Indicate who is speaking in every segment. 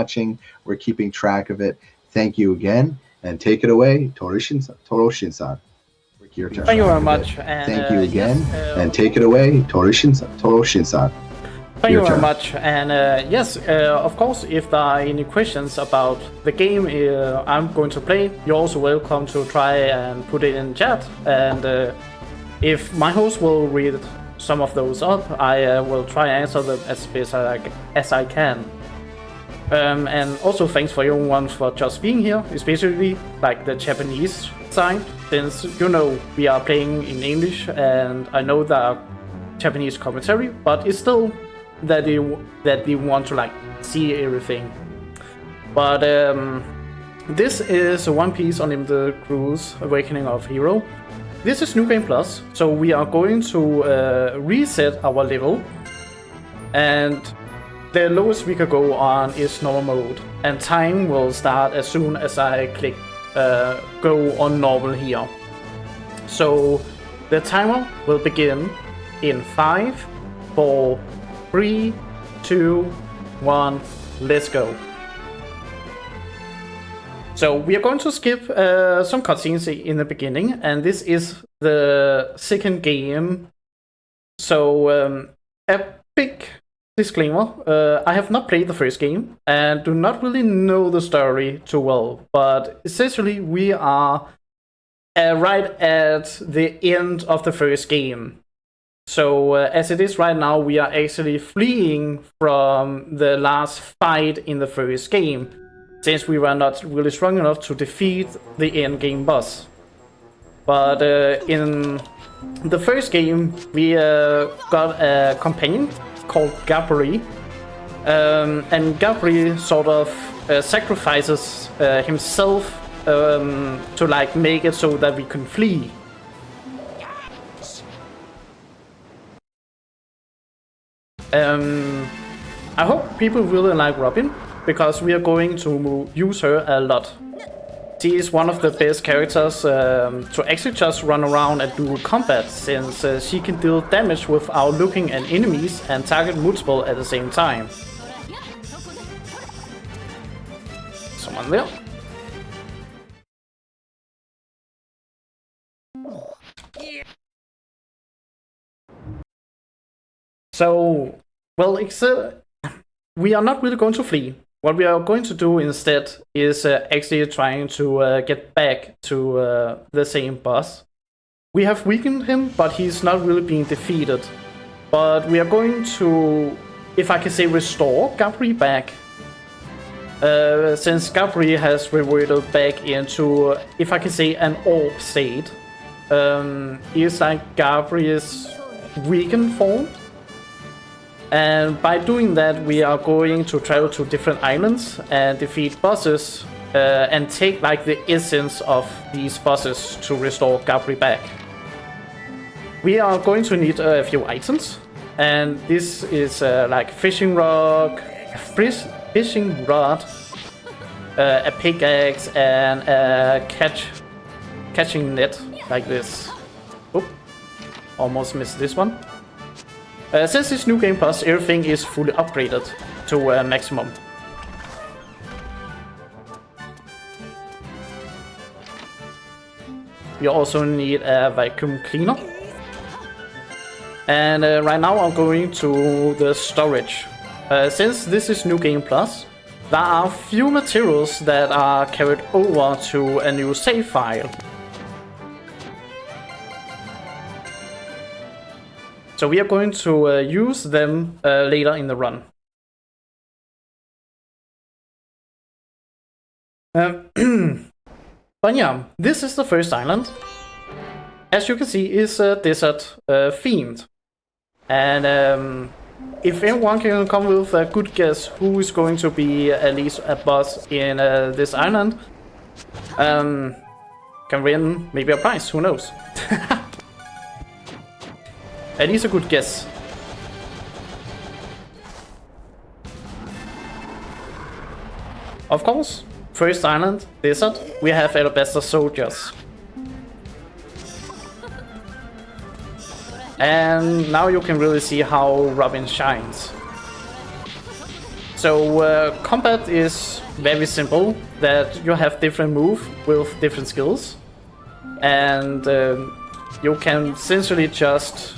Speaker 1: watching. We're keeping track of it. Thank you again, and take it away, Toroshin-san. Your turn.
Speaker 2: Thank you very much. And,
Speaker 1: thank you again,
Speaker 2: yes,
Speaker 1: and take it away, Toroshin-san.
Speaker 2: Thank you very much. And yes, of course, if there are any questions about the game I'm going to play, you're also welcome to try and put it in chat. And if my host will read some of those up, I will try and answer them as best as I can. And also thanks for everyone for just being here, especially like the Japanese side, since you know we are playing in English and I know there are Japanese commentary, but it's still that they want to like see everything. But this is One Piece Unlimited Cruise Awakening of Hero. This is New Game Plus, so we are going to reset our level, and the lowest we can go on is normal mode, and time will start as soon as I click go on normal here. So the timer will begin in 5, 4, 3, 2, 1, let's go. So we are going to skip some cutscenes in the beginning, and this is the second game. So a big disclaimer, I have not played the first game and do not really know the story too well, but essentially we are right at the end of the first game. So as it is right now, we are actually fleeing from the last fight in the first game, since we were not really strong enough to defeat the end game boss. But in the first game, we got a companion called Gabri, and Gabri sort of sacrifices himself to like make it so that we can flee. I hope people really like Robin, because we are going to use her a lot. She is one of the best characters to actually just run around and do combat, since she can deal damage without looking at enemies and target multiple at the same time. Someone there. So, well, we are not really going to flee. What we are going to do instead is actually trying to get back to the same boss. We have weakened him, but he's not really being defeated. But we are going to, if I can say, restore Gabri back. Since Gabri has reverted back into, if I can say, an orb state. It's like Gabri's weakened form. And by doing that, we are going to travel to different islands and defeat bosses and take like the essence of these bosses to restore Gabri back. We are going to need a few items, and this is like fishing rod, a pickaxe, and a catching net like this. Oop, almost missed this one. Since this New Game Plus, everything is fully upgraded to maximum. We also need a vacuum cleaner. And right now I'm going to the storage. Since this is New Game Plus, there are few materials that are carried over to a new save file. So we are going to use them later in the run. But yeah, this is the first island. As you can see, it's desert themed. And if anyone can come with a good guess who is going to be at least a boss in this island, can win maybe a prize, who knows. At least a good guess. Of course, first island, desert, we have Alabaster soldiers. And now you can really see how Robin shines. So combat is very simple, that you have different moves with different skills, and you can essentially just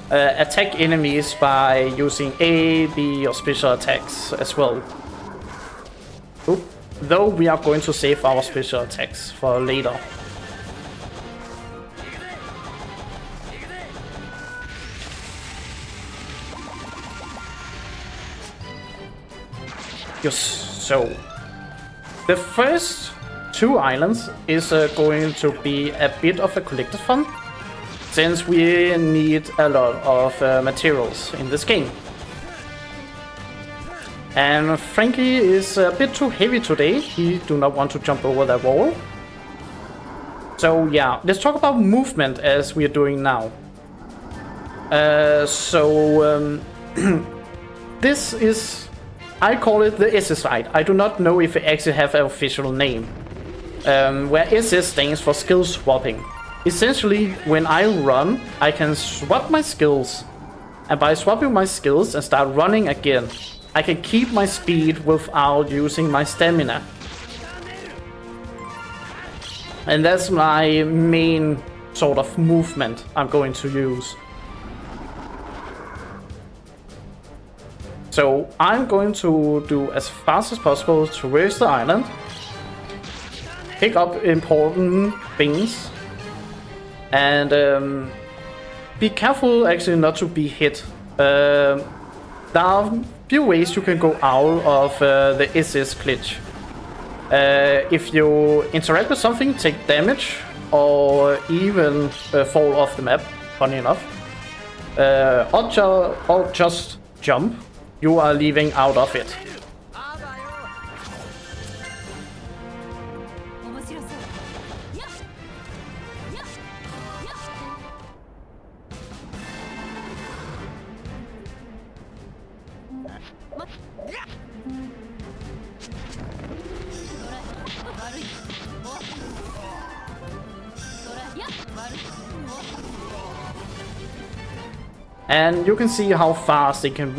Speaker 2: attack enemies by using A, B or special attacks as well. Though we are going to save our special attacks for later. Yes, so the first 2 islands is going to be a bit of a collected fun, since we need a lot of materials in this game. And Frankie is a bit too heavy today, he do not want to jump over that wall. So yeah, let's talk about movement as we are doing now. This is, I call it the SS ride. I do not know if it actually have an official name. Where SS stands for skill swapping. Essentially, when I run, I can swap my skills. And by swapping my skills and start running again, I can keep my speed without using my stamina. And that's my main sort of movement I'm going to use. So I'm going to do as fast as possible to traverse the island, pick up important things, and be careful actually not to be hit. There are a few ways you can go out of the SS glitch. If you interact with something, take damage, or even fall off the map, funny enough, or just jump, you are leaving out of it. And you can see how fast it can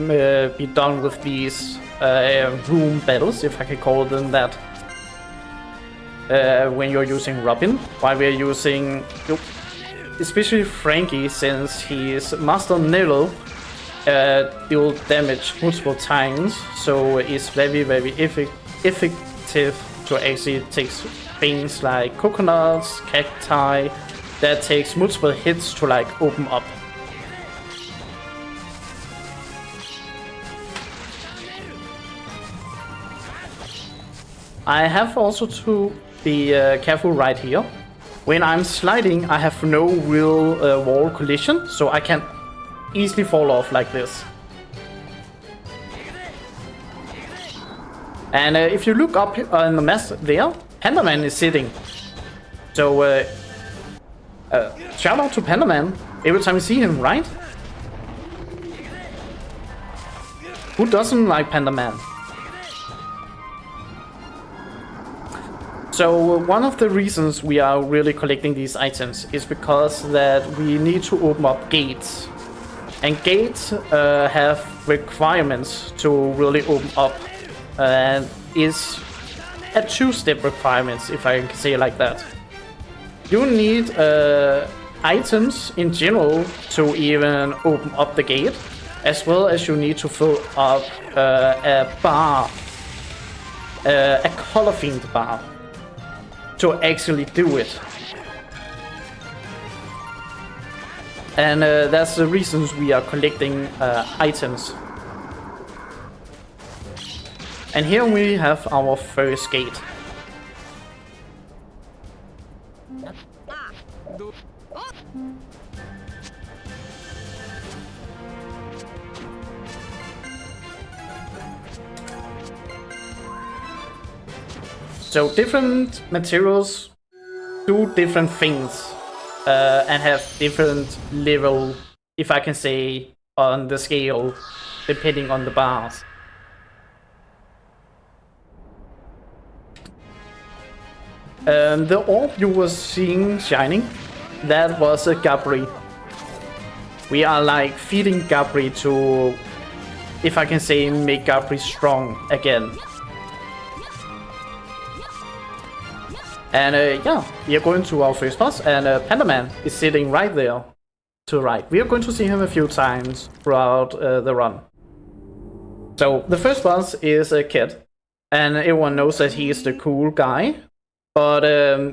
Speaker 2: be done with these room battles, if I can call them that, when you're using Robin, while we're using, especially Frankie, since he is Master Nelo, deal damage multiple times, so it's very effective to actually take things like coconuts, cacti, that takes multiple hits to like open up. I have also to be careful right here. When I'm sliding, I have no real wall collision, so I can easily fall off like this. And if you look up on the map there, Pandaman is sitting. So shout out to Pandaman every time you see him, right? Who doesn't like Pandaman? So one of the reasons we are really collecting these items is because that we need to open up gates. And gates have requirements to really open up. And is a 2-step requirements, if I can say it like that. You need items in general to even open up the gate, as well as you need to fill up a bar, a color-themed bar, to actually do it. And that's the reasons we are collecting items. And here we have our first gate. So different materials do different things and have different level, if I can say, on the scale, depending on the bars. The orb you were seeing shining, that was a Gabri. We are like feeding Gabri to if I can say, make Gabri strong again. And yeah, we are going to our first boss, and Panda Man is sitting right there to the right. We are going to see him a few times throughout the run. So the first boss is a kid, and everyone knows that he is the cool guy. But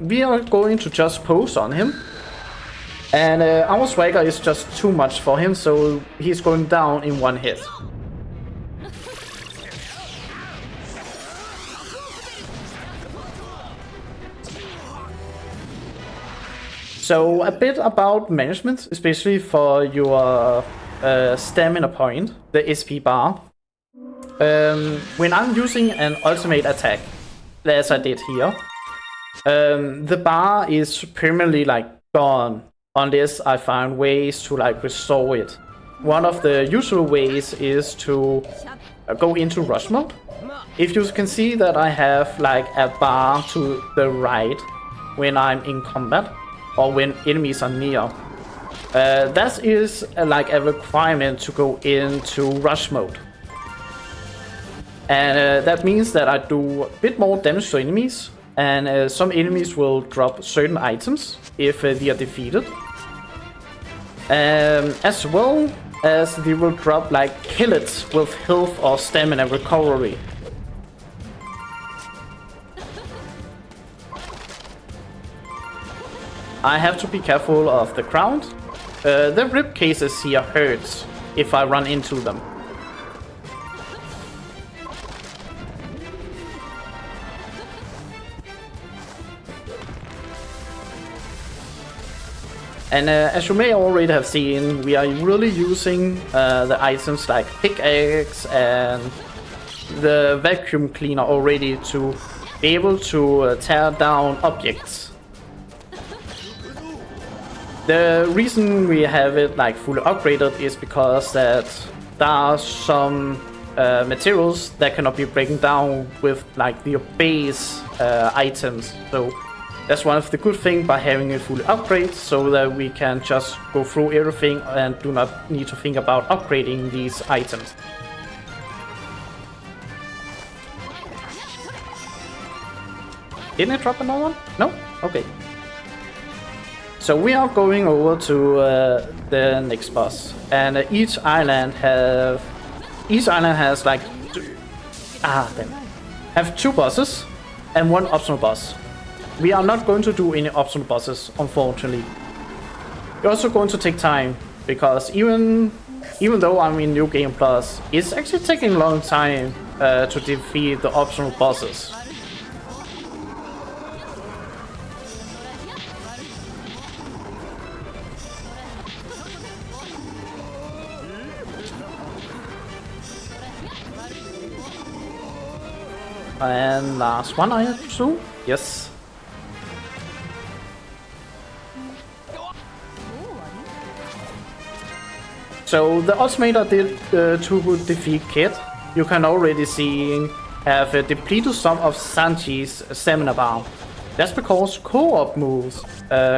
Speaker 2: we are going to just pose on him. And our swagger is just too much for him, so he's going down in one hit. So a bit about management, especially for your stamina point, the SP bar. When I'm using an ultimate attack, as I did here, the bar is permanently like gone unless I find ways to like restore it. One of the usual ways is to go into rush mode. If you can see that I have like a bar to the right when I'm in combat, or when enemies are near. That is like a requirement to go into rush mode. And that means that I do a bit more damage to enemies, and some enemies will drop certain items if they are defeated. As well as they will drop like killets with health or stamina recovery. I have to be careful of the ground. The rib cases here hurts if I run into them. And as you may already have seen, we are really using the items like pickaxe and the vacuum cleaner already to be able to tear down objects. The reason we have it like fully upgraded is because that there are some materials that cannot be broken down with like the base items. So that's one of the good things by having it fully upgraded, so that we can just go through everything and do not need to think about upgrading these items. Didn't it drop another one? No? Okay. So we are going over to the next boss, and each island has like have two bosses and one optional boss. We are not going to do any optional bosses, unfortunately. We're also going to take time, because even though I'm in New Game Plus, it's actually taking a long time to defeat the optional bosses. And last one, I assume? Yes. So the ultimate I did to defeat Kid, you can already see have depleted some of Sanji's stamina bar. That's because co-op moves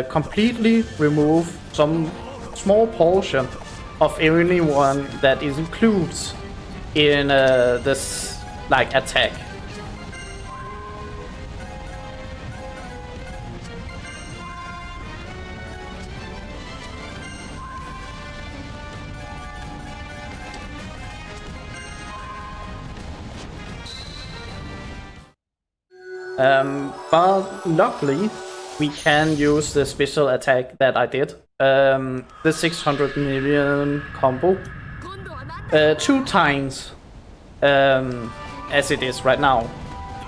Speaker 2: completely remove some small portion of anyone that is includes in this like attack. But luckily, we can use the special attack that I did, the 600 million combo, 2 times as it is right now.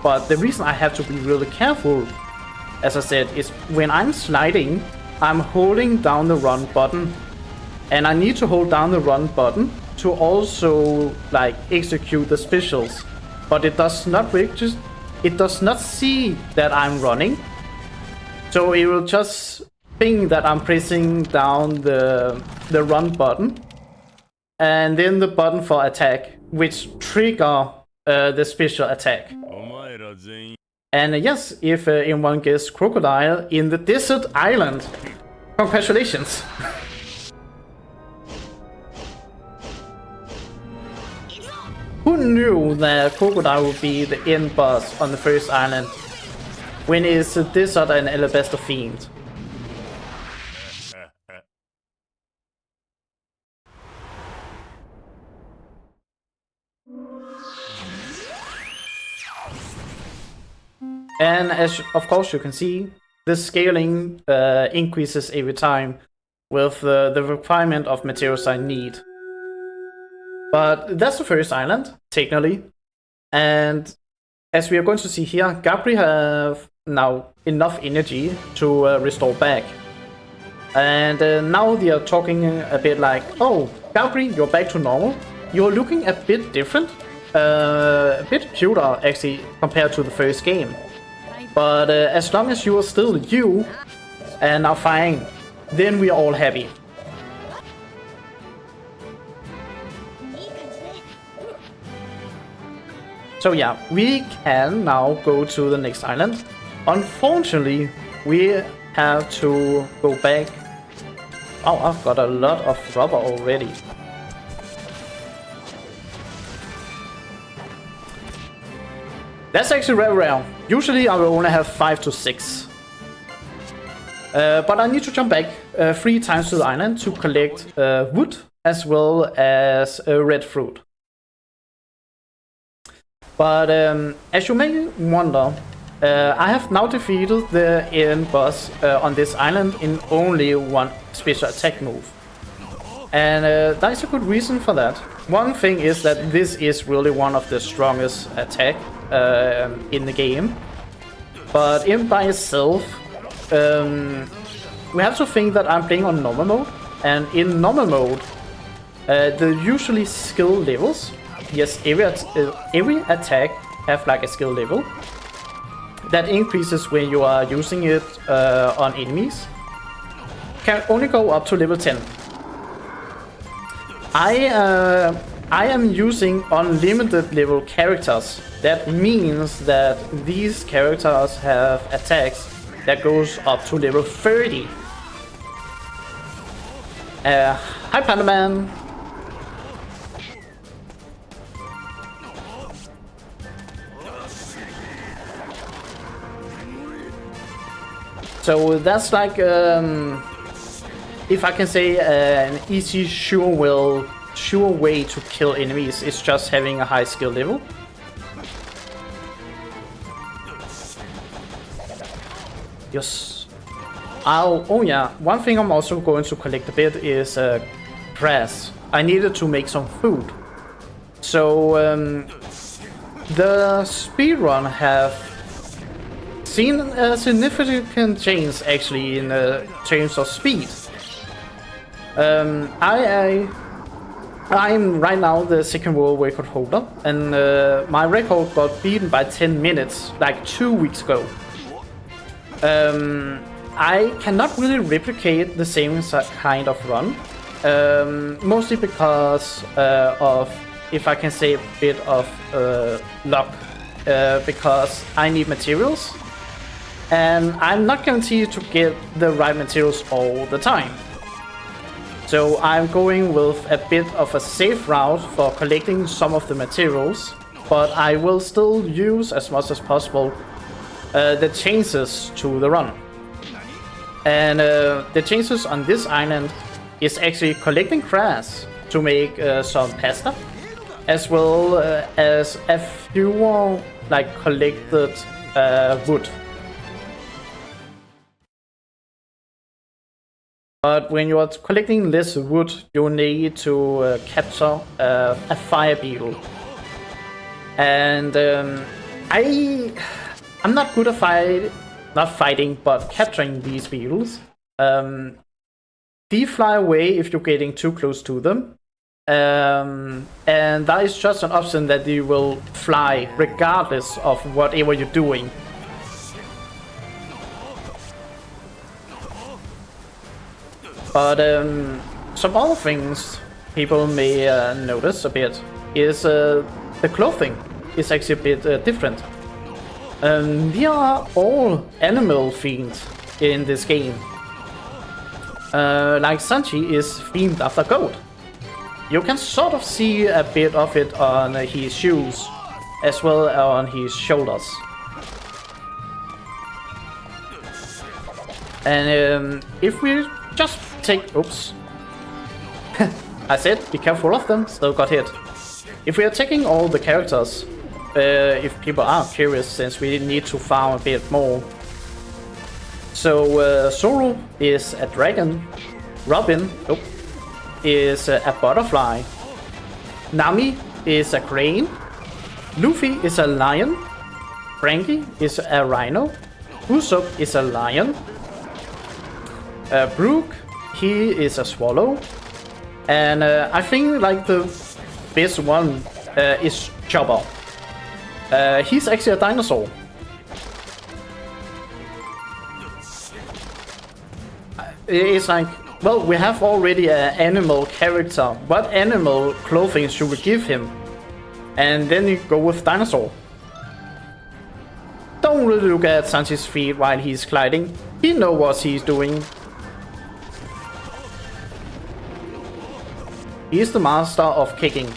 Speaker 2: But the reason I have to be really careful, as I said, is when I'm sliding, I'm holding down the run button, and I need to hold down the run button to also like execute the specials, but it does not register. It does not see that I'm running, so it will just think that I'm pressing down the run button, and then the button for attack, which trigger the special attack. And yes, if anyone gets Crocodile in the desert island, congratulations! Who knew that Crocodile would be the end boss on the first island when it's this other and Alabaster themed? And as of course you can see, the scaling increases every time with the requirement of materials I need. But that's the first island, technically. And as we are going to see here, Gabri have now enough energy to restore back. And now they are talking a bit like, oh, Gabri, you're back to normal. You're looking a bit different. A bit cuter, actually, compared to the first game. But as long as you are still you and are fine, then we are all happy. So yeah, we can now go to the next island. Unfortunately, we have to go back. Oh, I've got a lot of rubber already. That's actually very rare. Usually I will only have 5 to 6. But I need to jump back 3 times to the island to collect wood as well as red fruit. But as you may wonder, I have now defeated the end boss on this island in only one special attack move. And there is a good reason for that. One thing is that this is really one of the strongest attack in the game. But in by itself, we have to think that I'm playing on normal mode. And in normal mode, the usually skill levels, yes, every attack have like a skill level that increases when you are using it on enemies. Can only go up to level 10. I am using unlimited level characters. That means that these characters have attacks that goes up to level 30. Hi Pandaman. So that's like, if I can say, an easy, sure way to kill enemies is just having a high skill level. Yes. Oh yeah, one thing I'm also going to collect a bit is grass. I needed to make some food. So the speedrun have seen a significant change actually in terms of speed. I'm right now the second world record holder, and my record got beaten by 10 minutes like 2 weeks ago. I cannot really replicate the same kind of run, mostly because of, if I can say, a bit of luck, because I need materials, and I'm not guaranteed to get the right materials all the time. So I'm going with a bit of a safe route for collecting some of the materials, but I will still use as much as possible the changes to the run. And the changes on this island is actually collecting grass to make some pasta, as well as a few like collected wood. But when you are collecting less wood, you need to capture a fire beetle. And I'm not good at not fighting, but capturing these beetles. They fly away if you're getting too close to them. And that is just an option that they will fly regardless of whatever you're doing. But some other things people may notice a bit is the clothing is actually a bit different. We are all animal themed in this game. Like Sanchi is themed after goat. you can sort of see a bit of it on his shoes, as well as on his shoulders. And if we just take... Oops. I said be careful of them, still got hit. If we are taking all the characters, if people are curious, since we need to farm a bit more. So Zoro is a dragon, Robin is a butterfly, Nami is a crane, Luffy is a lion, Frankie is a rhino, Usopp is a lion, Brook, he is a swallow, and I think like the best one is Chopper. He's actually a dinosaur. It's like, well, we have already an animal character. What animal clothing should we give him? And then you go with dinosaur. Don't really look at Sanji's feet while he's gliding. He knows what he's doing. He's the master of kicking.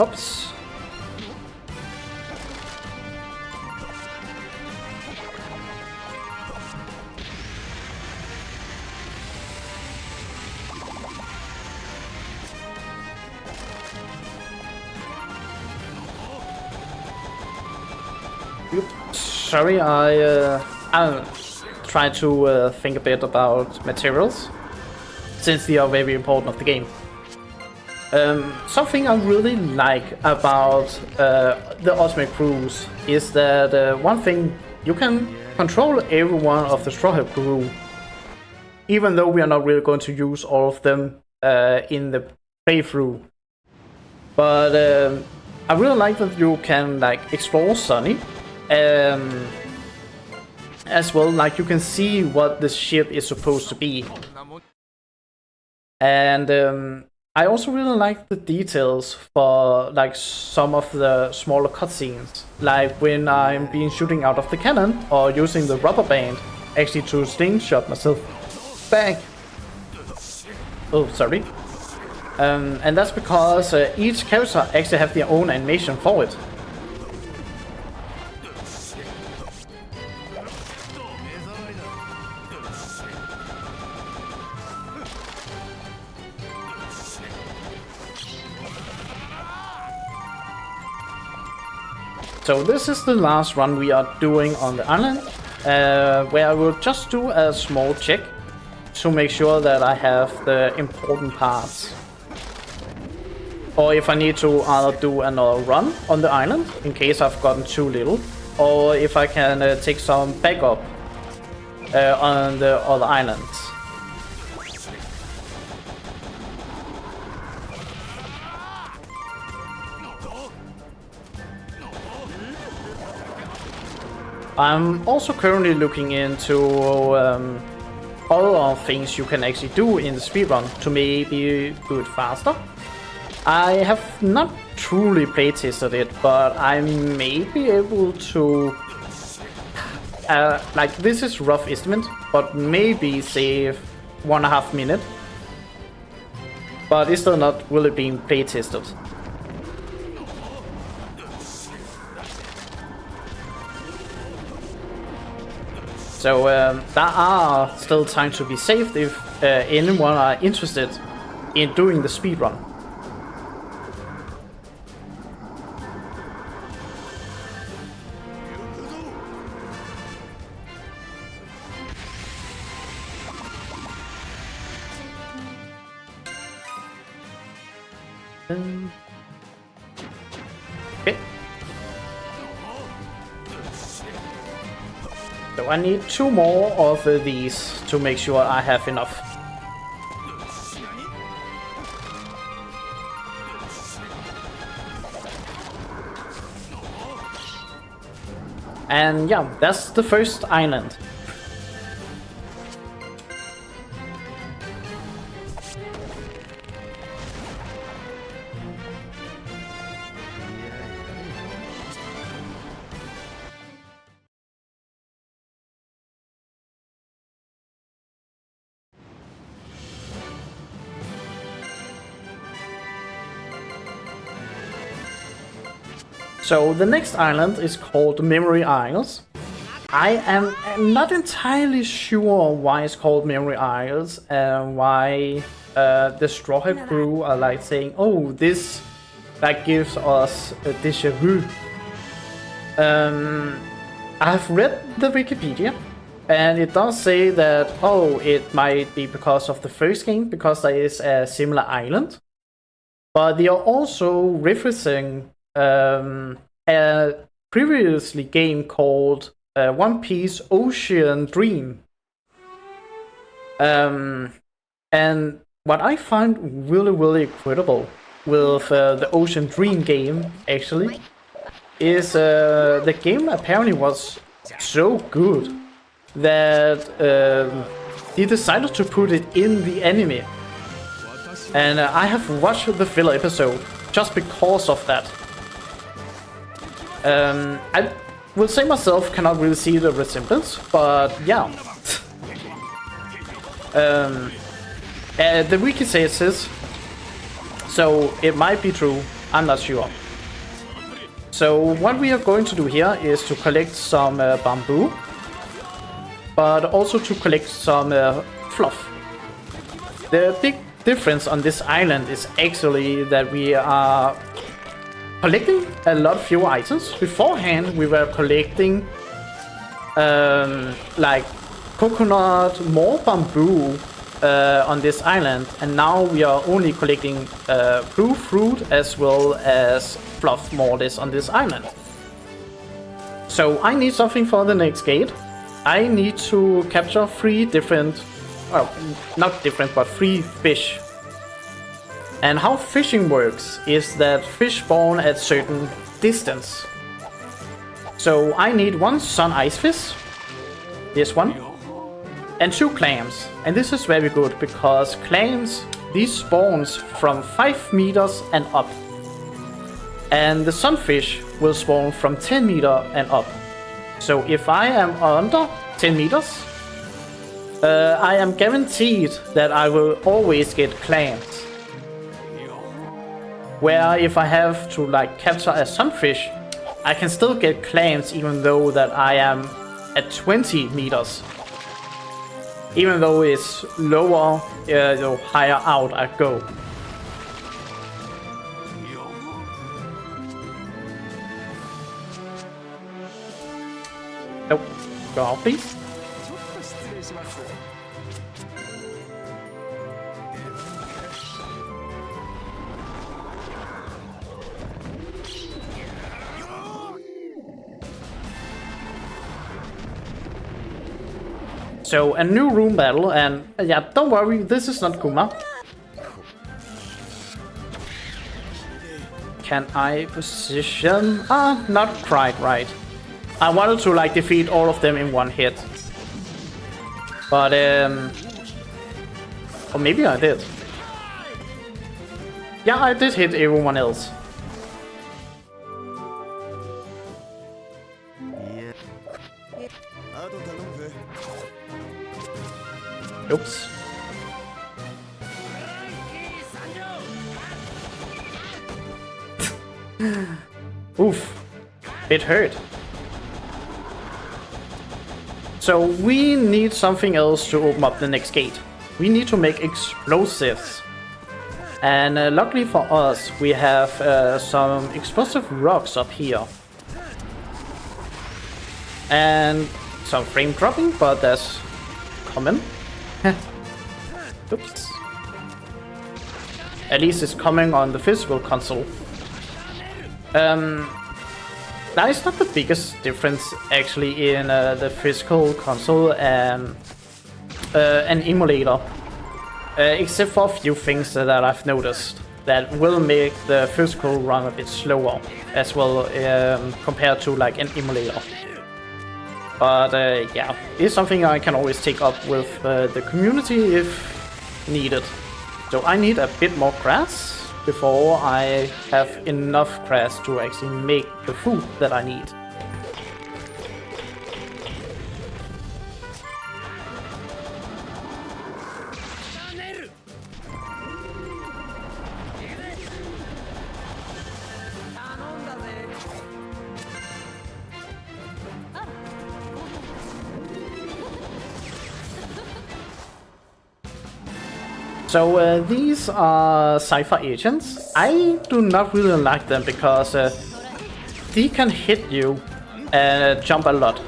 Speaker 2: Oops. Sorry, I'll try to think a bit about materials, since they are very important of the game. Something I really like about the Ultimate Cruise is that one thing, you can control every one of the Straw Hat crew, even though we are not really going to use all of them in the playthrough. But I really like that you can like explore Sunny, as well, like you can see what the ship is supposed to be. And I also really like the details for like some of the smaller cutscenes, like when I'm being shooting out of the cannon or using the rubber band actually to slingshot myself back. Oh, sorry. And that's because each character actually have their own animation for it. So this is the last run we are doing on the island, where I will just do a small check to make sure that I have the important parts. Or if I need to either do another run on the island, in case I've gotten too little, or if I can take some backup on the other islands. I'm also currently looking into other things you can actually do in the speedrun to maybe do it faster. I have not truly playtested it, but I may be able to, like this is rough estimate, but maybe save 1.5 minutes. But it's still not really being playtested. So there are still time to be saved if anyone are interested in doing the speedrun. Okay. So I need 2 more of these to make sure I have enough. And yeah, that's the first island. So the next island is called Memory Isles. I am not entirely sure why it's called Memory Isles and why the Straw Hat crew are like saying, "Oh, this like gives us a déjà vu." I've read the Wikipedia, and it does say that it might be because of the first game, because there is a similar island, but they are also referencing a previously game called One Piece Ocean Dream. And what I find really incredible with the Ocean Dream game, actually, is the game apparently was so good that he decided to put it in the anime. And I have watched the filler episode just because of that. I will say myself cannot really see the resemblance, but yeah. The wiki says this, so it might be true, I'm not sure. So what we are going to do here is to collect some bamboo, but also to collect some fluff. The big difference on this island is actually that we are collecting a lot fewer items. Beforehand we were collecting like coconut, more bamboo on this island, and now we are only collecting blue fruit as well as fluff, more or less, on this island. So I need something for the next gate. I need to capture 3 different, well, not different, but 3 fish. And how fishing works is that fish spawn at certain distance. So I need 1 sun ice fish, this one, and 2 clams. And this is very good because clams, these spawns from 5 meters and up. And the sunfish will spawn from 10 meters and up. So if I am under 10 meters, I am guaranteed that I will always get clams. Where if I have to like capture a sunfish, I can still get clams even though that I am at 20 meters. Even though it's lower, the higher out I go. Nope. Go out, please. So, a new room battle, and yeah, don't worry, this is not Kuma. Can I position? Not quite right. I wanted to like defeat all of them in one hit. But, or maybe I did. Yeah, I did hit everyone else. Oops. Oof. It hurt. So we need something else to open up the next gate. We need to make explosives. And luckily for us, we have some explosive rocks up here. And some frame dropping, but that's common. Oops. At least it's coming on the physical console. That is not the biggest difference actually in the physical console and an emulator. Except for a few things that I've noticed that will make the physical run a bit slower as well compared to like an emulator. But yeah, it's something I can always take up with the community if needed. So I need a bit more grass before I have enough grass to actually make the food that I need. So these are Cypher agents. I do not really like them because they can hit you and jump a lot.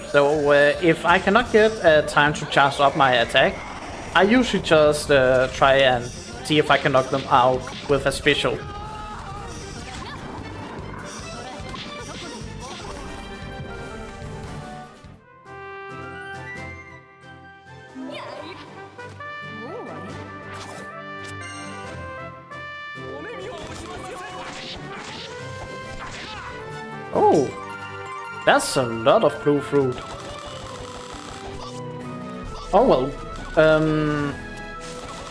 Speaker 2: So if I cannot get time to charge up my attack, I usually just try and see if I can knock them out with a special. Oh, that's a lot of blue fruit. Oh well,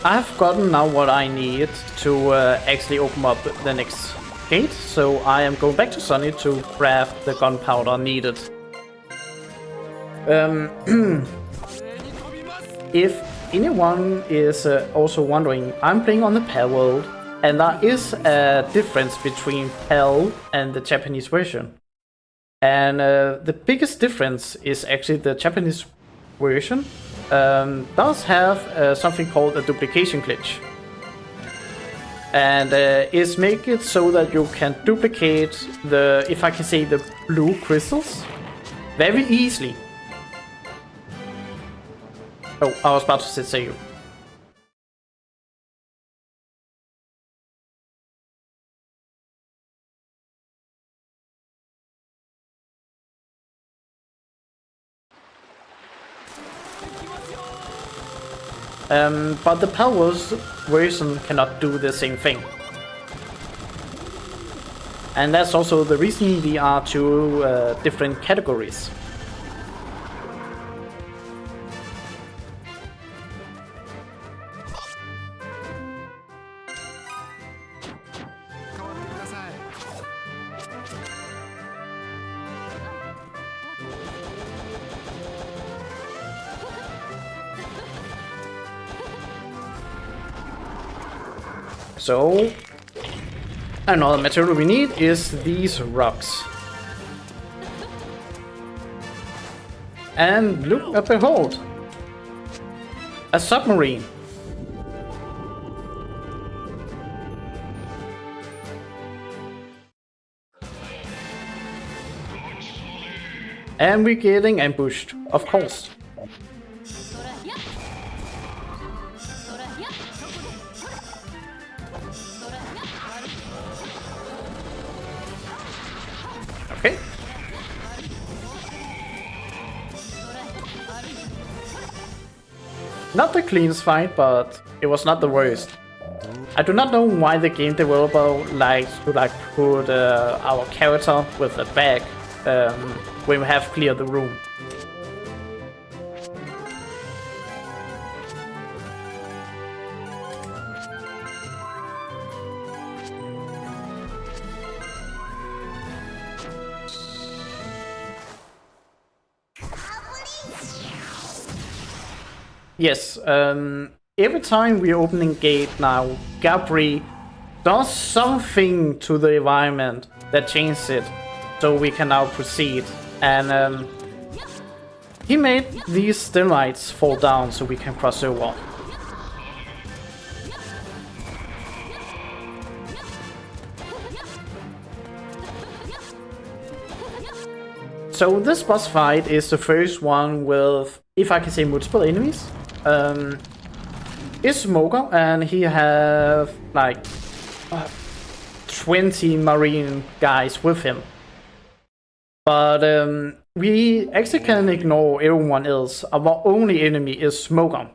Speaker 2: I've gotten now what I need to actually open up the next gate, so I am going back to Sunny to craft the gunpowder needed. If anyone is also wondering, I'm playing on the PAL world, and there is a difference between PAL and the Japanese version. And the biggest difference is actually the Japanese version does have something called a duplication glitch. And is make it so that you can duplicate the, if I can say, the blue crystals very easily. Oh, I was about to say you. But the Powers version cannot do the same thing. And that's also the reason we are two different categories. So, another material we need is these rocks. And look at behold! A submarine! And we're getting ambushed, of course. Okay. Not the cleanest fight, but it was not the worst. I do not know why the game developer likes to put our character with a bag when we have cleared the room. Yes, every time we're opening gate now, Gabri does something to the environment that changes it, so we can now proceed. And he made these stalactites fall down so we can cross over. So this boss fight is the first one with, if I can say, multiple enemies. Is Smoker, and he have like 20 marine guys with him. But we actually can ignore everyone else. Our only enemy is Smoker.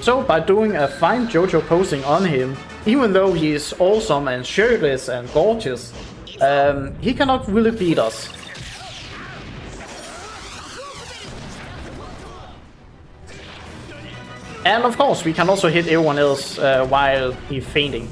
Speaker 2: So by doing a fine JoJo posing on him, even though he is awesome and shirtless and gorgeous, he cannot really beat us. And of course, we can also hit everyone else while he's fainting.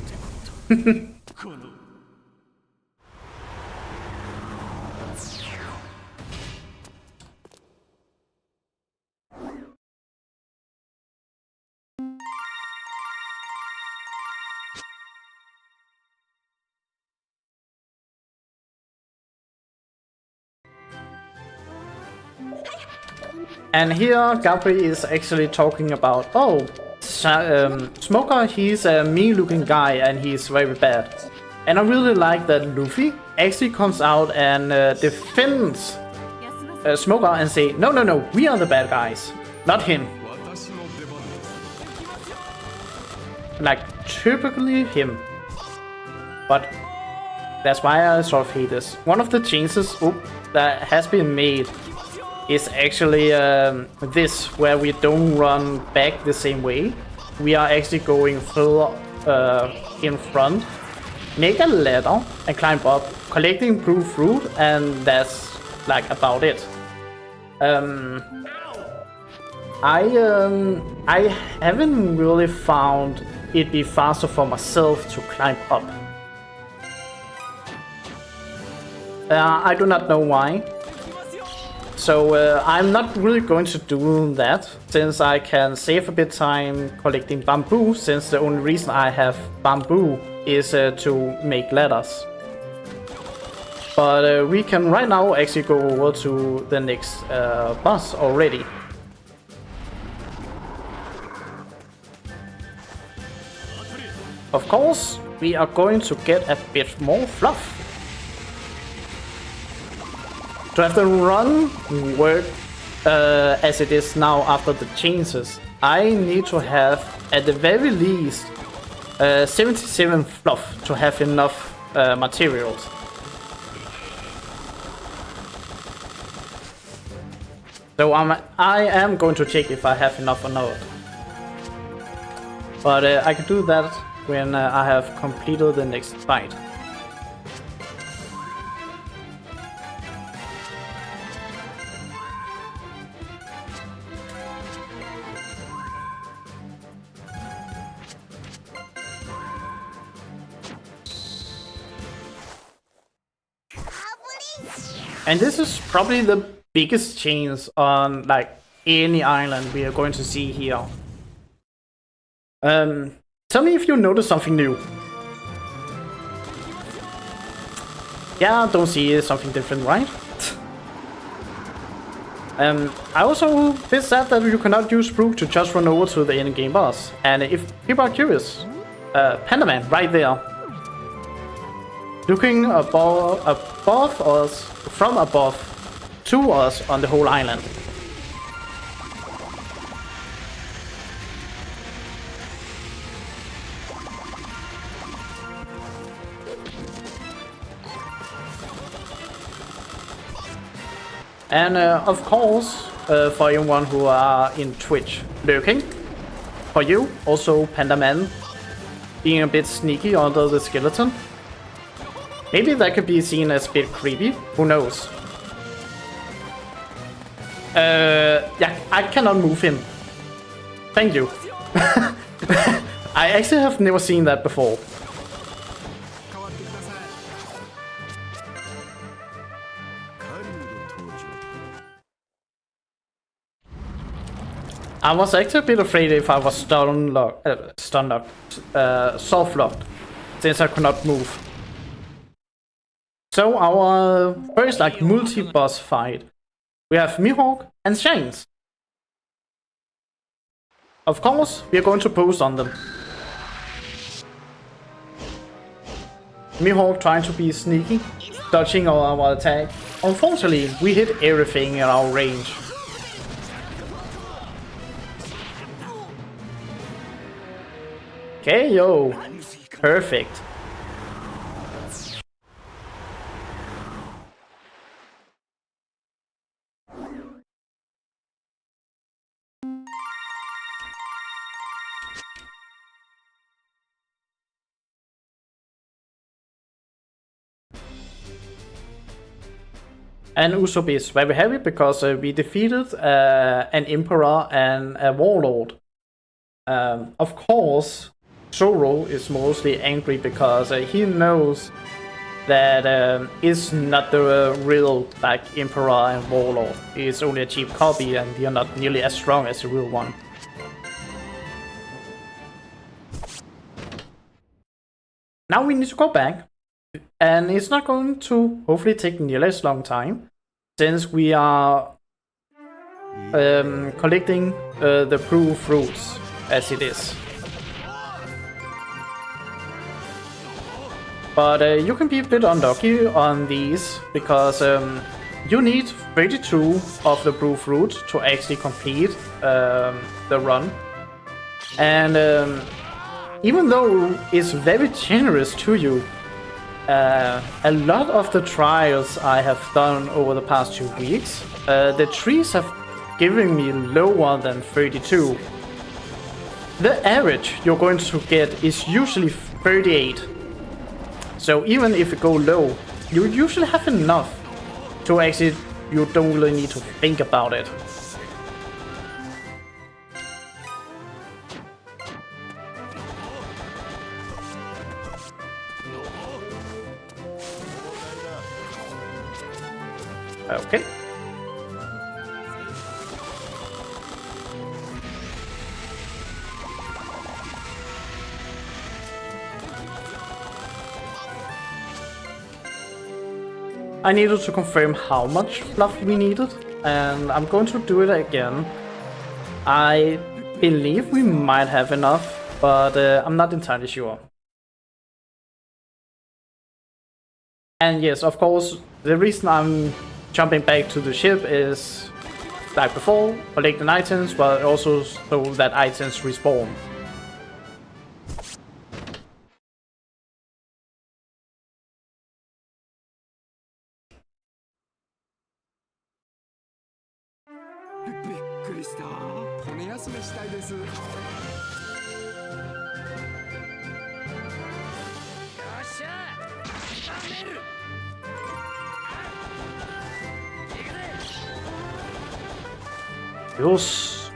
Speaker 2: And here Gabri is actually talking about, oh, Smoker, he's a mean-looking guy and he's very bad. And I really like that Luffy actually comes out and defends Smoker and say, no, no, no, we are the bad guys, not him. Like, typically him. But that's why I sort of hate this. One of the changes that has been made is actually this, where we don't run back the same way. We are actually going further in front, make a ladder and climb up, collecting blue fruit, and that's like about it. I haven't really found it be faster for myself to climb up. I do not know why. So I'm not really going to do that, since I can save a bit time collecting bamboo, since the only reason I have bamboo is to make ladders. But we can right now actually go over to the next boss already. Of course, we are going to get a bit more fluff. To have the run work as it is now after the changes, I need to have at the very least 77 fluff to have enough materials. So I am going to check if I have enough or not. But I can do that when I have completed the next fight. And this is probably the biggest change on like any island we are going to see here. Tell me if you notice something new. Yeah, don't see something different, right? I also bit sad that you cannot use Brook to just run over to the in-game boss. And if people are curious, Panda Man right there, looking above us, from above to us on the whole island. And of course, for anyone who are in Twitch lurking, for you, also Panda Man being a bit sneaky under the skeleton. Maybe that could be seen as a bit creepy, who knows? Yeah, I cannot move him. Thank you. I actually have never seen that before. I was actually a bit afraid if I was soft locked, since I could not move. So our first like multi-boss fight, we have Mihawk and Shanks. Of course, we are going to post on them. Mihawk trying to be sneaky, dodging our attack. Unfortunately, we hit everything in our range. Okay, yo, perfect. And Usopp is very happy because we defeated an emperor and a warlord. Of course, Zoro is mostly angry because he knows that it's not the real like emperor and warlord. It's only a cheap copy, and they are not nearly as strong as the real one. Now we need to go back. And it's not going to hopefully take nearly as long time, since we are collecting the brew fruits as it is. But you can be a bit unlucky on these because you need 32 of the brew fruit to actually complete the run. And even though it's very generous to you, a lot of the trials I have done over the past 2 weeks, the trees have given me lower than 32. The average you're going to get is usually 38. So even if you go low, you usually have enough to actually, you don't really need to think about it. Okay. I needed to confirm how much fluff we needed, and I'm going to do it again. I believe we might have enough, but I'm not entirely sure. And yes, of course, the reason I'm jumping back to the ship is, like before, collecting items, but also so that items respawn. Yes.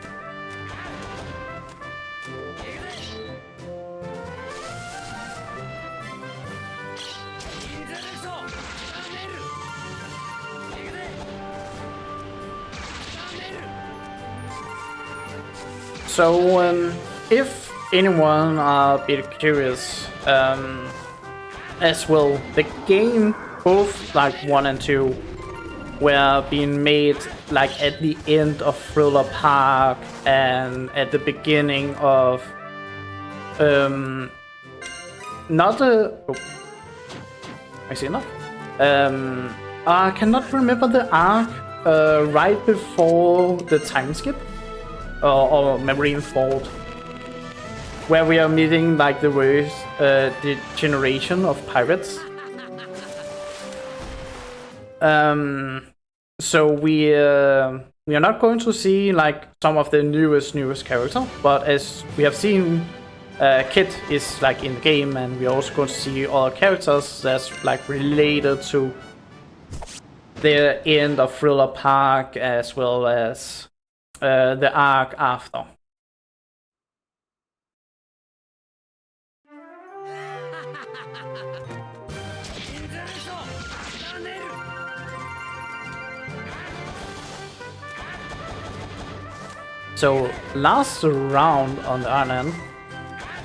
Speaker 2: So, if anyone are a bit curious, as well, the game, both like 1 and 2, were being made like at the end of Thriller Park and at the beginning of not a I see enough. I cannot remember the arc right before the time skip or Marine Fort, where we are meeting like the worst generation of pirates. So we are not going to see like some of the newest characters, but as we have seen, Kit is like in the game, and we're also going to see other characters that's like related to the end of Thriller Park as well as the arc after. So last round on the island,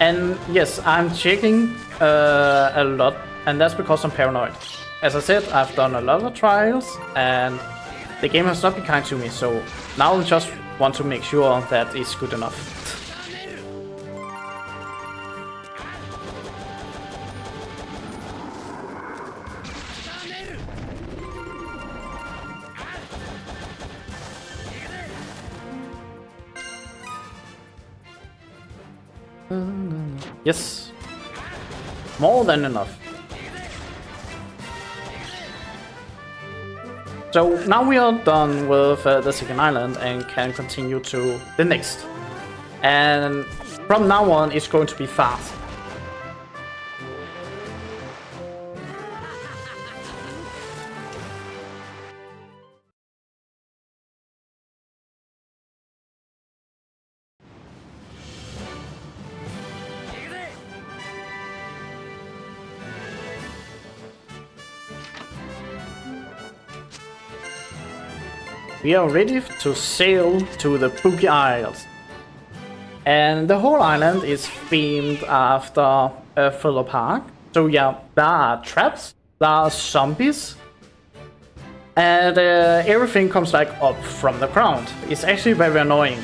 Speaker 2: and yes, I'm checking a lot, and that's because I'm paranoid. As I said, I've done a lot of trials, and the game has not been kind to me, so now I just want to make sure that it's good enough. Yes, more than enough. So now we are done with the second island and can continue to the next. And from now on, it's going to be fast. We are ready to sail to the Boogie Isles. And the whole island is themed after Thriller Park. So yeah, there are traps, there are zombies, And everything comes like up from the ground. It's actually very annoying.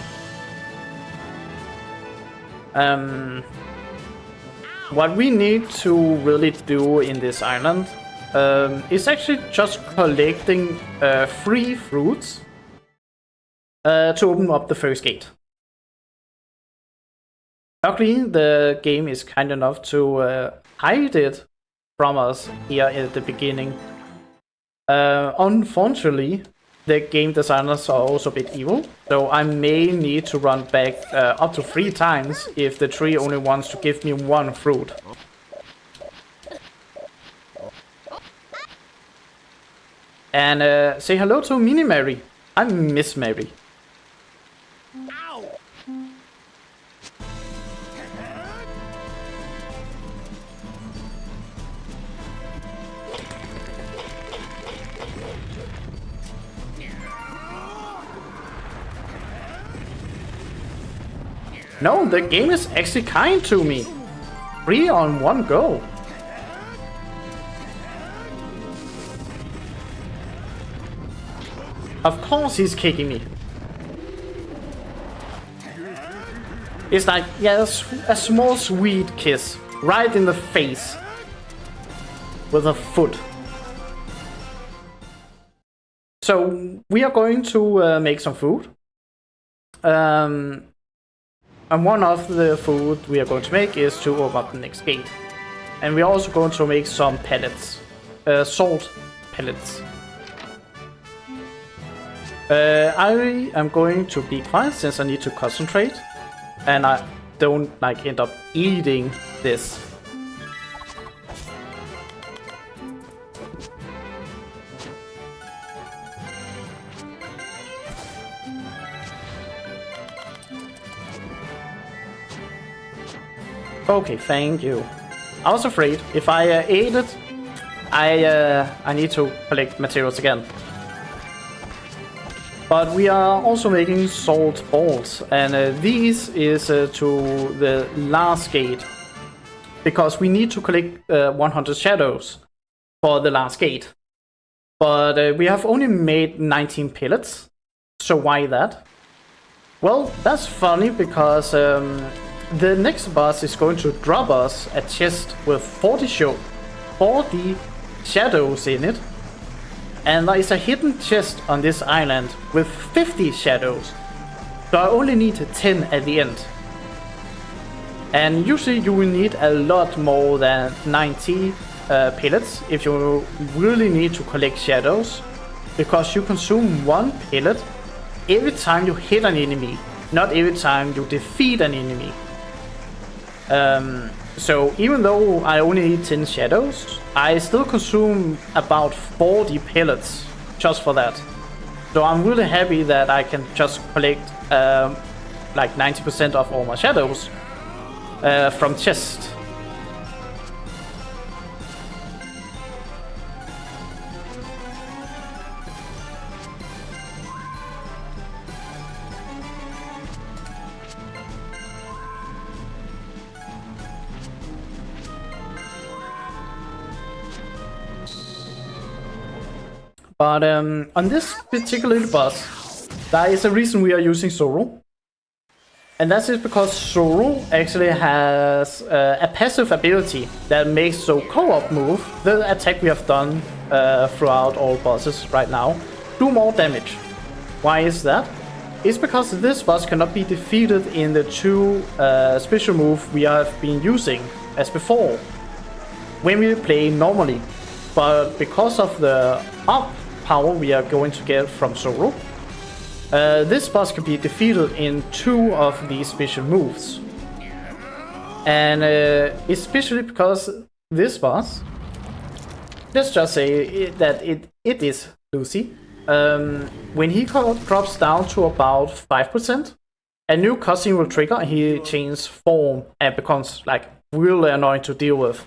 Speaker 2: What we need to really do in this island is actually just collecting 3 fruits to open up the first gate. Luckily, the game is kind enough to hide it from us here at the beginning. Unfortunately, the game designers are also a bit evil, so I may need to run back up to 3 times if the tree only wants to give me 1 fruit. And say hello to Mini Mary. I miss Mary. No, the game is actually kind to me. 3 on 1 go. Of course he's kicking me. It's like, yes, a small sweet kiss right in the face with a foot. So we are going to make some food. And one of the food we are going to make is to open up the next gate. And we are also going to make some pellets. Salt pellets. I am going to be quiet since I need to concentrate. And I don't like end up eating this. Okay, thank you. I was afraid if I ate it, I need to collect materials again. But we are also making salt balls, and these is to the last gate, because we need to collect 100 shadows for the last gate. But we have only made 19 pellets, so why that? Well, that's funny because the next boss is going to drop us a chest with 40 shadows in it. And there is a hidden chest on this island with 50 shadows. So I only need 10 at the end. And usually you will need a lot more than 90 pellets if you really need to collect shadows. Because you consume 1 pellet every time you hit an enemy, not every time you defeat an enemy. So even though I only need 10 shadows, I still consume about 40 pellets just for that. So I'm really happy that I can just collect like 90% of all my shadows from chest. But on this particular boss, there is a reason we are using Zoro. And that is because Zoro actually has a passive ability that makes the co-op move, the attack we have done throughout all bosses right now, do more damage. Why is that? It's because this boss cannot be defeated in the 2 special moves we have been using as before when we play normally. But because of the up power we are going to get from Zoro, this boss can be defeated in 2 of these special moves. And especially because this boss, let's just say that it is Lucy. When he drops down to about 5%, a new cutscene will trigger and he changes form and becomes like really annoying to deal with.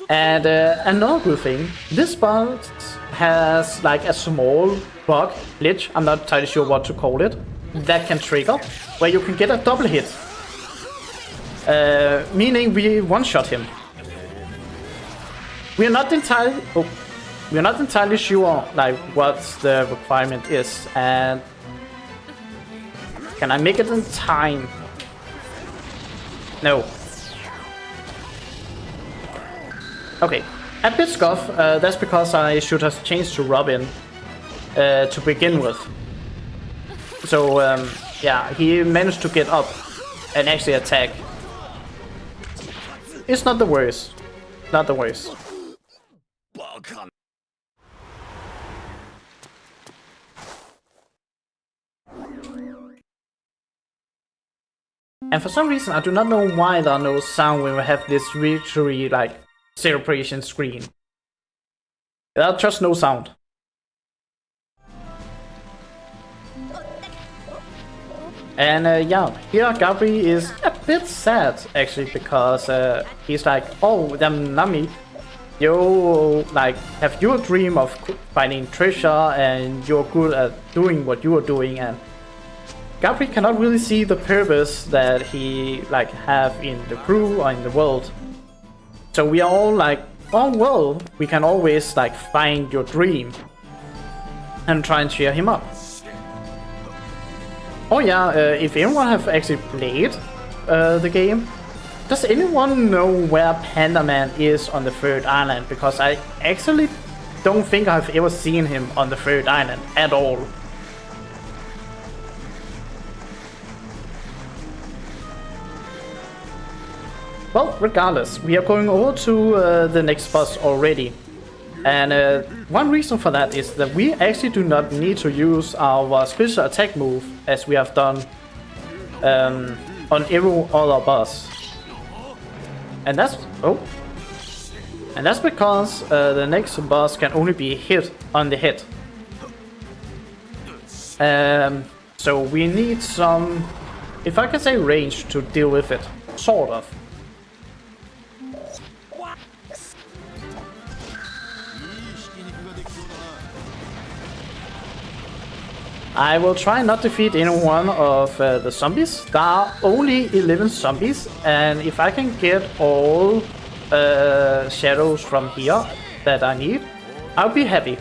Speaker 2: And another good thing, this boss has like a small bug, glitch, I'm not entirely sure what to call it, that can trigger, where you can get a double hit. Meaning we one-shot him. We are not entirely... Oh, we're not entirely sure like what the requirement is, and can I make it in time? No. Okay, a bit scuff. That's because I should have changed to Robin to begin with. So yeah, he managed to get up and actually attack. It's not the worst. Not the worst. And for some reason, I do not know why there are no sound when we have this victory, like, celebration screen. There's just no sound. And yeah, here Gabri is a bit sad, actually, because he's like, oh, damn Nami, you, like, have your dream of finding treasure, and you're good at doing what you are doing, and Gabri cannot really see the purpose that he like have in the crew or in the world. So we are all like, oh well, we can always like find your dream and try and cheer him up. Oh yeah, if anyone have actually played the game, does anyone know where Panda Man is on the third island? Because I actually don't think I've ever seen him on the third island at all. Well, regardless, we are going over to the next boss already. And one reason for that is that we actually do not need to use our special attack move as we have done on every other boss. And that's because the next boss can only be hit on the head. So we need some, if I can say, range to deal with it, sort of. I will try not to defeat any one of the zombies. There are only 11 zombies, and if I can get all shadows from here that I need, I'll be happy.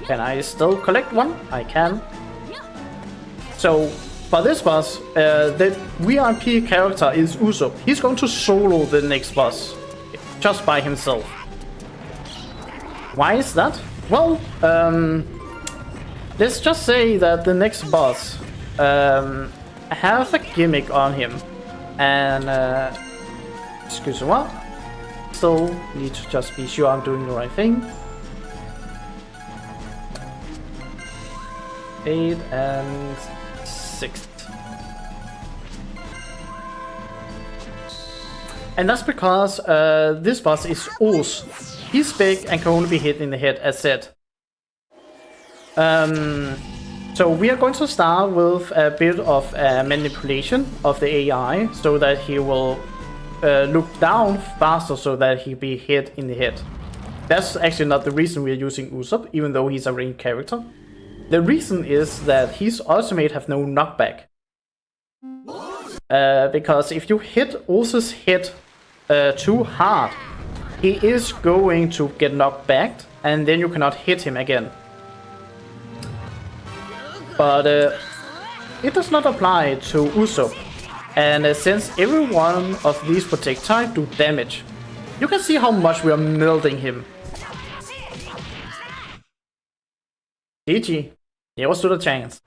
Speaker 2: Can I still collect one? I can. So, for this boss, the VIP character is Usopp. He's going to solo the next boss, just by himself. Why is that? Well, let's just say that the next boss has a gimmick on him. And, excuse me, still need to just be sure I'm doing the right thing. 8 and 6. And that's because this boss is Oz. He's big and can only be hit in the head, as said. So we are going to start with a bit of manipulation of the AI, so that he will look down faster, so that he'll be hit in the head. That's actually not the reason we are using Usopp, even though he's a ranged character. The reason is that his ultimate have no knockback. Because if you hit Oz's head too hard, he is going to get knocked back, and then you cannot hit him again. But it does not apply to Usopp. And since every one of these projectiles do damage, you can see how much we are melting him. GG. Never stood a chance.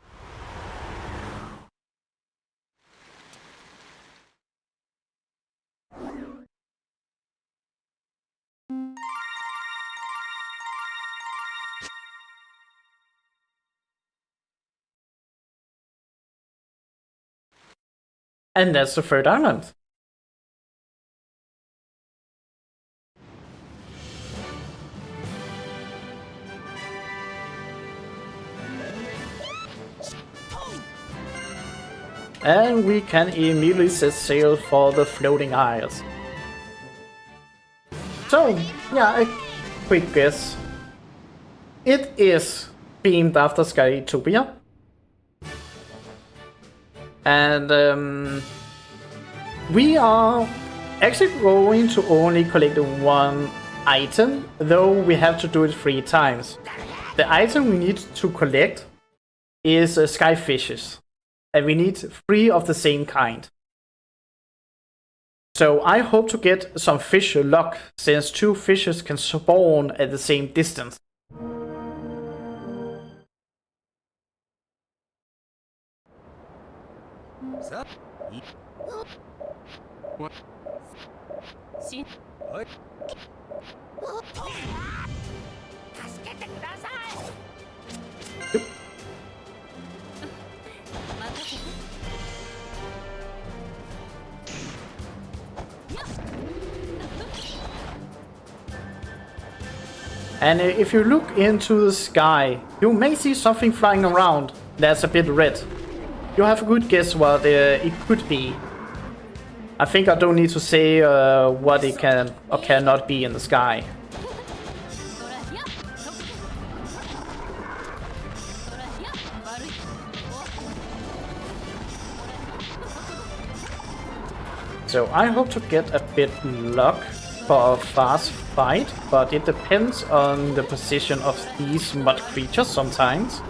Speaker 2: And that's the third island. And we can immediately set sail for the floating isles. So, yeah, a quick guess. It is themed after Skytopia. And we are actually going to only collect one item, though we have to do it 3 times. The item we need to collect is sky fishes, and we need 3 of the same kind. So I hope to get some fish luck, since 2 fishes can spawn at the same distance. Yep. And if you look into the sky, you may see something flying around that's a bit red. You have a good guess what it could be. I think I don't need to say what it can or cannot be in the sky. So I hope to get a bit luck for a fast fight, but it depends on the position of these mud creatures sometimes.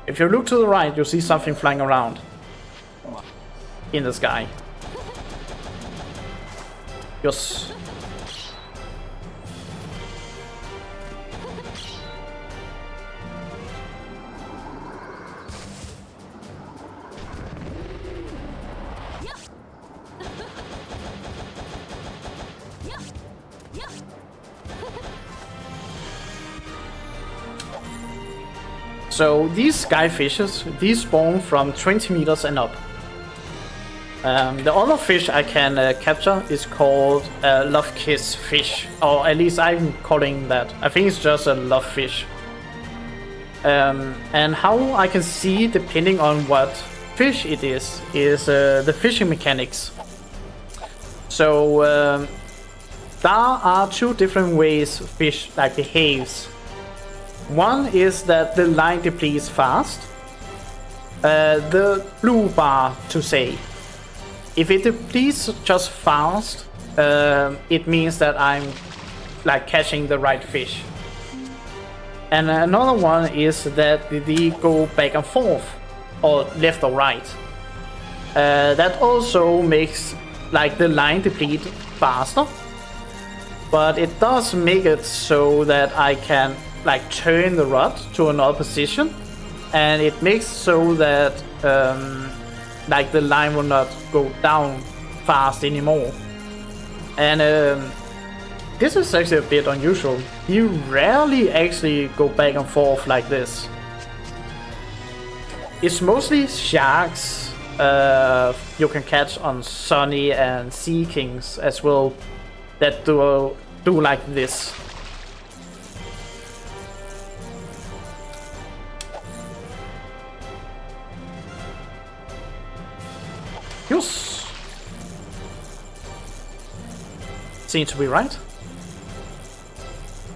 Speaker 2: If you look to the right, you'll see something flying around in the sky. Yes. So these sky fishes, these spawn from 20 meters and up. The other fish I can capture is called love kiss fish, or at least I'm calling that. I think it's just a love fish. And how I can see, depending on what fish it is the fishing mechanics. So there are 2 different ways fish behaves. One is that the line depletes fast. The blue bar to say. If it depletes just fast, it means that I'm catching the right fish. And another one is that they go back and forth, or left or right. That also makes the line deplete faster, but it does make it so that I can turn the rod to another position, and it makes so that the line will not go down fast anymore. And this is actually a bit unusual. You rarely actually go back and forth like this. It's mostly sharks you can catch on Sunny and Sea Kings as well that do like this. Yes. Seems to be right.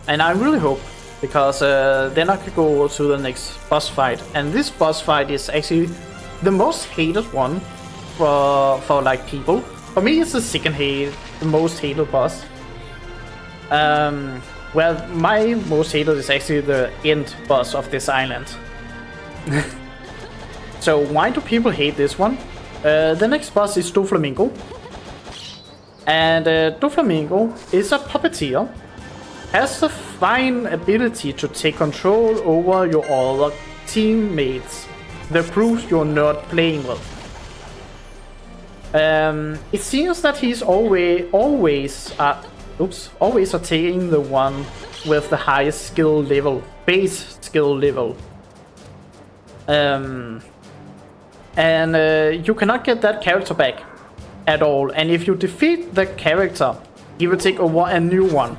Speaker 2: And I really hope, because then I could go to the next boss fight. And this boss fight is actually the most hated one for people. For me, it's the most hated boss. Well, my most hated is actually the end boss of this island. So why do people hate this one? The next boss is Doflamingo. And Doflamingo is a puppeteer. Has the fine ability to take control over your other teammates. The crews you're not playing with. It seems that he's always attacking the one with the highest skill level, base skill level. And you cannot get that character back at all. And if you defeat the character, he will take over a new one.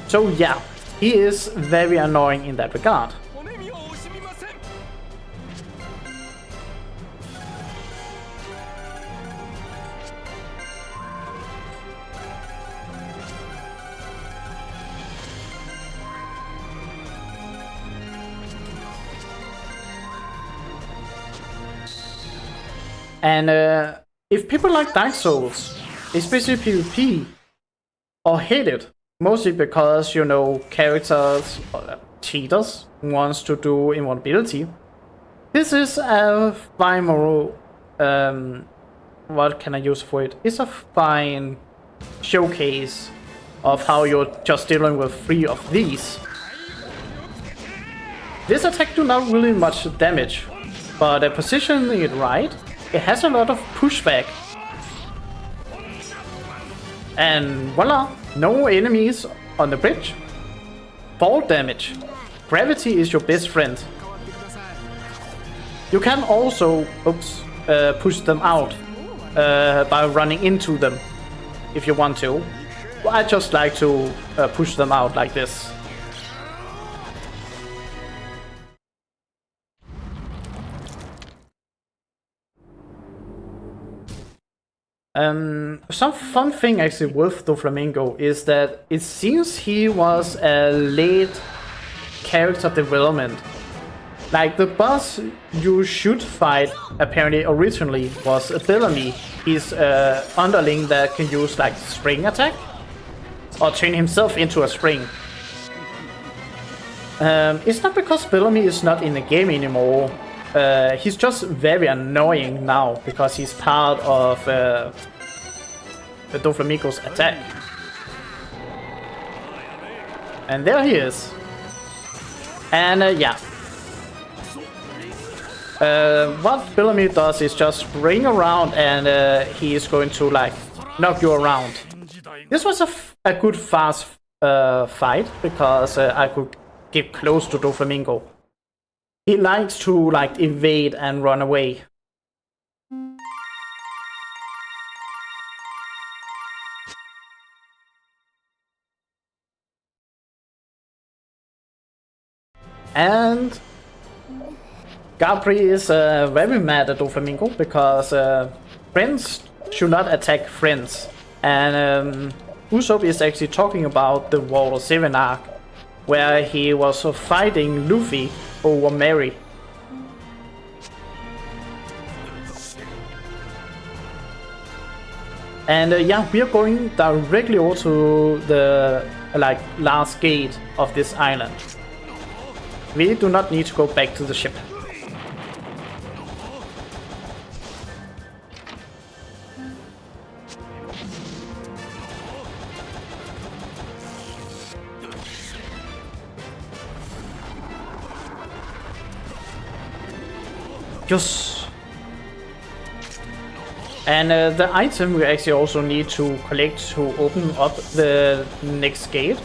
Speaker 2: So yeah, he is very annoying in that regard. And if people like Dark Souls, especially PvP, or hate it, mostly because, you know, characters, cheaters, wants to do invulnerability, this is a fine what can I use for it? It's a fine showcase of how you're just dealing with 3 of these. This attack do not really much damage, but positioning it right, it has a lot of pushback. And voila, no enemies on the bridge. Fall damage. Gravity is your best friend. You can also push them out by running into them if you want to. I just like to push them out like this. Some fun thing actually with Doflamingo is that it seems he was a late character development. Like the boss you should fight apparently originally was Bellamy. He's underling that can use like spring attack or turn himself into a spring. It's not because Bellamy is not in the game anymore. He's just very annoying now because he's part of Doflamingo's attack. And there he is. And yeah. What Bellamy does is just spring around and he is going to like knock you around. This was a good fast fight because I could get close to Doflamingo. He likes to like evade and run away. And Gabri is very mad at Doflamingo because friends should not attack friends. And Usopp is actually talking about the Water 7 arc, where he was fighting Luffy over Mary. And yeah, we are going directly over to the like last gate of this island. We do not need to go back to the ship. Yes. And the item we actually also need to collect to open up the next gate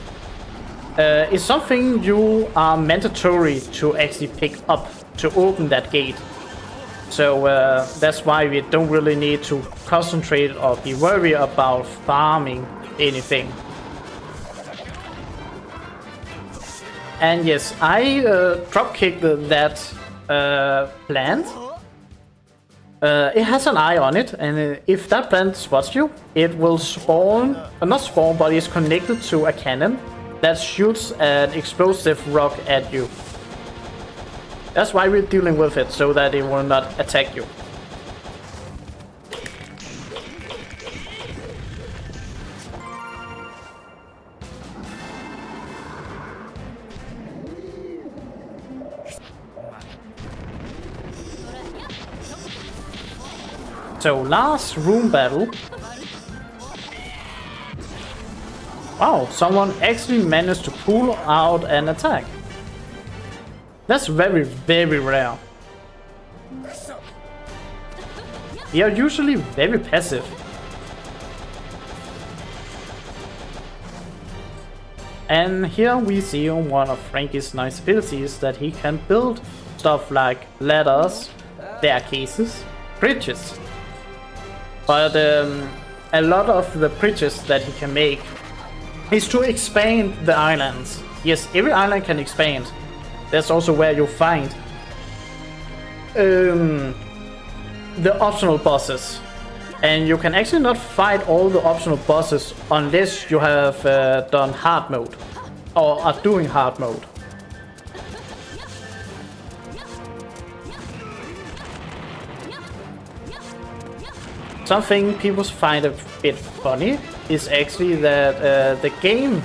Speaker 2: is something you are mandatory to actually pick up to open that gate. So that's why we don't really need to concentrate or be worried about farming anything. And yes, I dropkicked that plant. It has an eye on it, and if that plant spots you, it will spawn, not spawn, but it's connected to a cannon that shoots an explosive rock at you. That's why we're dealing with it, so that it will not attack you. So last room battle. Wow, someone actually managed to pull out an attack. That's very, very rare. They are usually very passive. And here we see one of Frankie's nice abilities, that he can build stuff like ladders, staircases, bridges. But a lot of the bridges that he can make is to expand the islands. Yes, every island can expand. That's also where you find the optional bosses. And you can actually not fight all the optional bosses unless you have done hard mode or are doing hard mode. Something people find a bit funny is actually that the game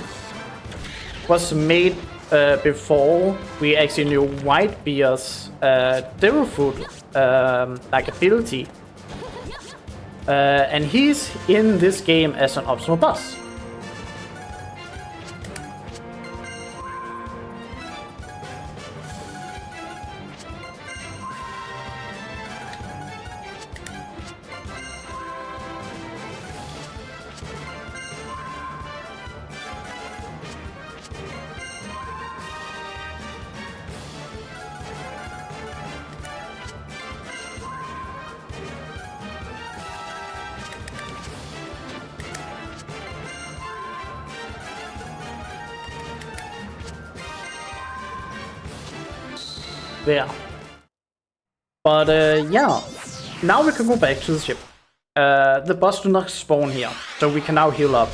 Speaker 2: was made before we actually knew Whitebeard's Devil Fruit like ability. And he's in this game as an optional boss. There. But yeah, now we can go back to the ship. The boss do not spawn here, so we can now heal up.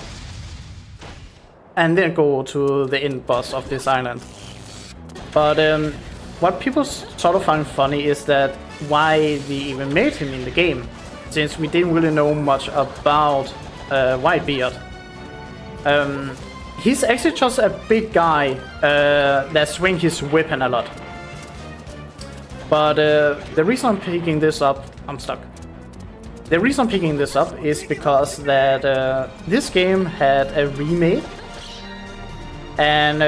Speaker 2: And then go to the end boss of this island. But what people sort of find funny is that why we even made him in the game, since we didn't really know much about Whitebeard. He's actually just a big guy that swings his weapon a lot. But the reason I'm picking this up, I'm stuck. The reason I'm picking this up is because that this game had a remake, and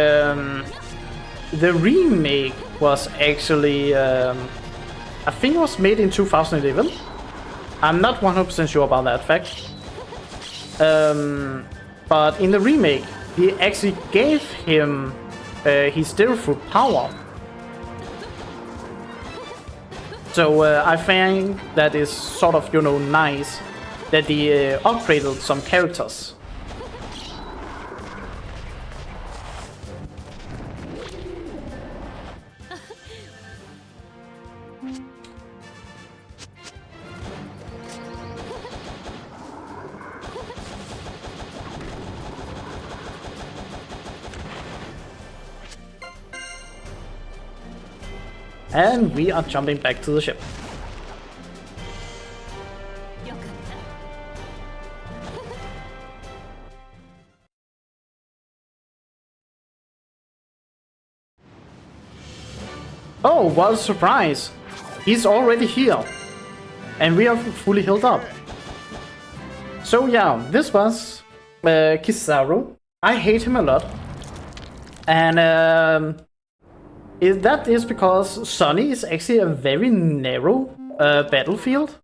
Speaker 2: the remake was actually, I think it was made in 2011. I'm not 100% sure about that fact. But in the remake, he actually gave him his Devil Fruit power. So I think that is sort of, you know, nice that they upgraded some characters. And we are jumping back to the ship. Oh, what a surprise! He's already here! And we are fully healed up. So yeah, this was Kizaru. I hate him a lot. And that is because Sunny is actually a very narrow battlefield.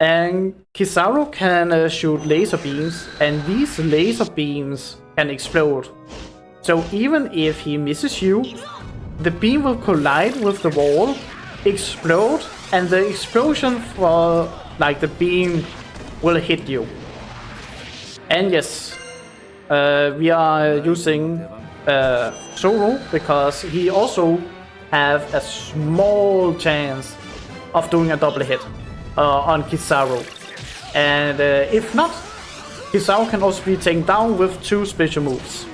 Speaker 2: And Kizaru can shoot laser beams, and these laser beams can explode. So even if he misses you, the beam will collide with the wall, explode, and the explosion for like the beam will hit you. And yes, we are using Zoro because he also have a small chance of doing a double hit on Kizaru. And if not, Kizaru can also be taken down with 2 special moves.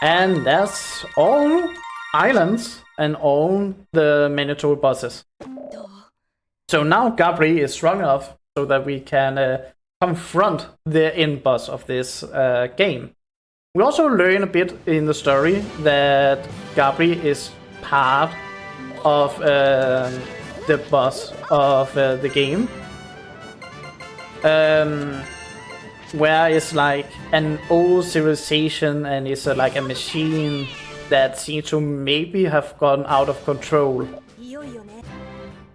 Speaker 2: And that's all islands and all the mandatory bosses. So now Gabri is strong enough so that we can confront the end boss of this game. We also learn a bit in the story that Gabri is part of the boss of the game. Where it's like an old civilization and it's like a machine that seems to maybe have gone out of control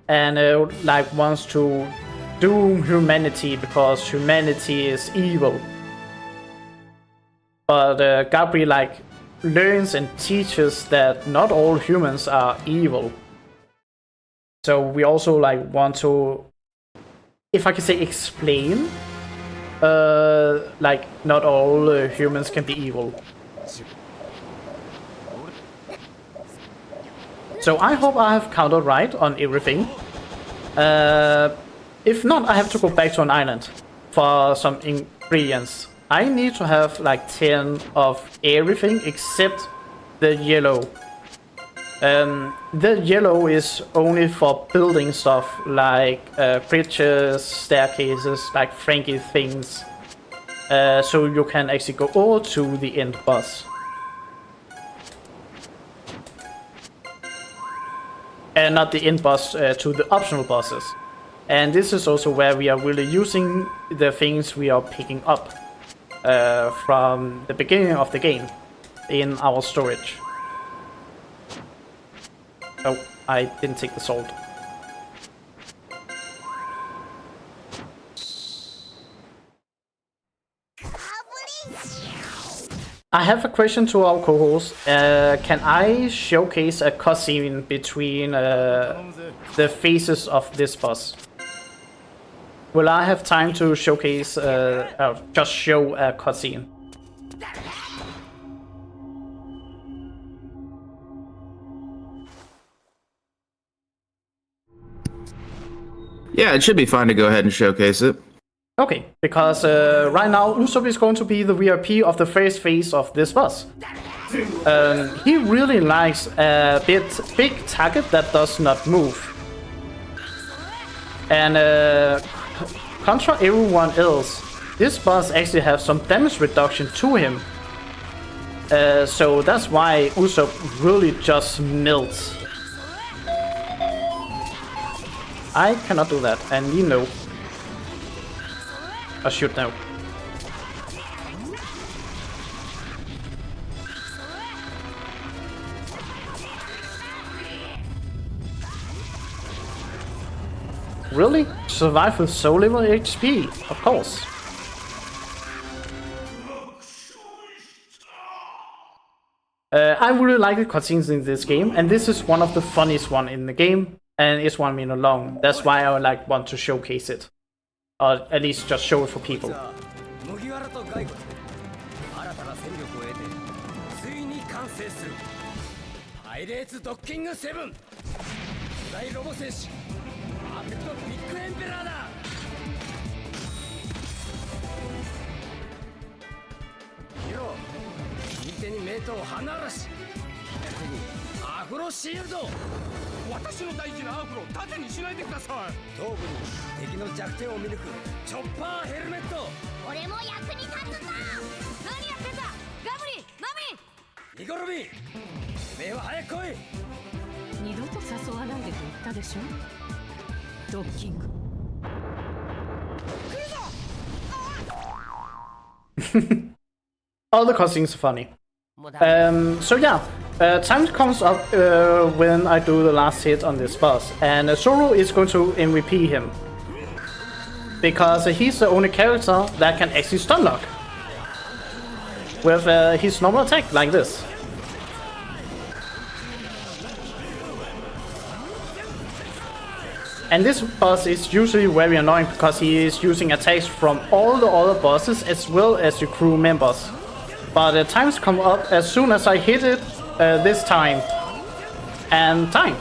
Speaker 2: and like wants to doom humanity because humanity is evil. But Gabri like learns and teaches that not all humans are evil. So we also like want to, if I can say, explain, like not all humans can be evil. So I hope I have counted right on everything. If not, I have to go back to an island for some ingredients. I need to have like 10 of everything except the yellow. The yellow is only for building stuff like bridges, staircases, like Frankie things. So you can actually go over to the end boss. And not the end boss, to the optional bosses. And this is also where we are really using the things we are picking up from the beginning of the game in our storage. Oh, I didn't take the salt. I have a question to our co-host. Can I showcase a cutscene between the phases of this boss? Will I have time to showcase, just show a cutscene?
Speaker 3: Yeah, it should be fine to go ahead and showcase it.
Speaker 2: Okay, because right now Usopp is going to be the VIP of the first phase of this boss. He really likes a big target that does not move. And contra everyone else, this boss actually has some damage reduction to him. So that's why Usopp really just melts. I cannot do that, and you know. I should know. Really? Survive with so little HP? Of course. I really like the cutscenes in this game, and this is one of the funniest one in the game, and it's 1 minute long. That's why I like want to showcase it. Or at least just show it for people. All the cutscenes are funny. So yeah, time comes up when I do the last hit on this boss, and Zoro is going to MVP him. Because he's the only character that can actually stun lock. With his normal attack, like this. And this boss is usually very annoying because he is using attacks from all the other bosses as well as the crew members. But times come up as soon as I hit it this time. And time.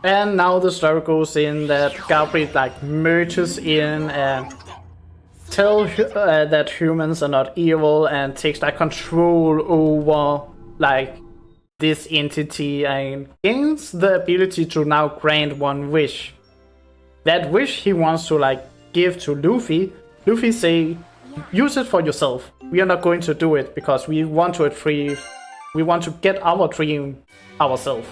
Speaker 2: And now the story goes in that Gabriel like merges in and tell that humans are not evil and takes like control over like this entity and gains the ability to now grant one wish. That wish he wants to like give to Luffy. Luffy say, use it for yourself. We are not going to do it because we want to retrieve. We want to get our dream ourselves.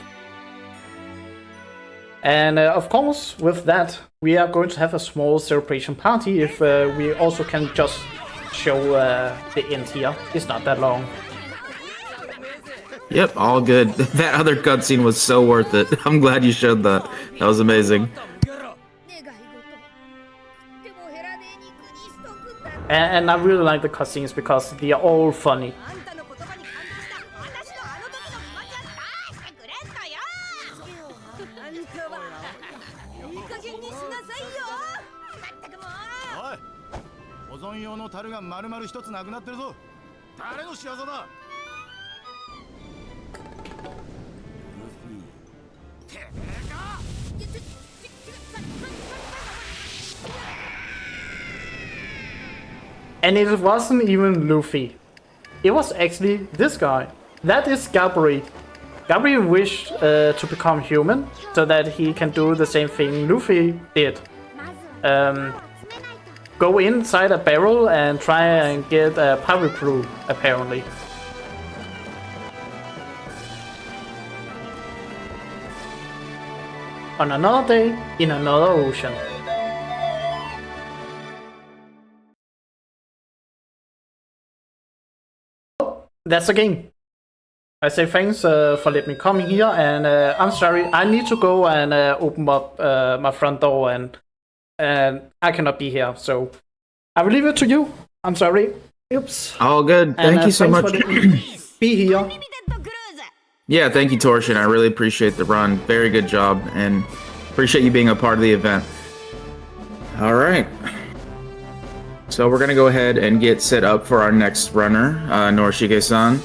Speaker 2: And of course, with that, we are going to have a small celebration party if we also can just show the end here. It's not that long.
Speaker 3: Yep, all good. That other cutscene was so worth it. I'm glad you showed that. That was amazing.
Speaker 2: And I really like the cutscenes because they are all funny. And it wasn't even Luffy. It was actually this guy. That is Gabriel. Gabriel wished to become human so that he can do the same thing Luffy did. Go inside a barrel and try and get a pirate crew, apparently. On another day, in another ocean. That's the game. I say thanks for letting me come here, and I'm sorry, I need to go and open up my front door, and I cannot be here, so I will leave it to you. I'm sorry. Oops.
Speaker 3: All good. Thank you so much.
Speaker 2: For letting me be here.
Speaker 3: Yeah, thank you, Toroshin. I really appreciate the run. Very good job, and appreciate you being a part of the event. All right. So we're going to go ahead and get set up for our next runner, Norishige-san.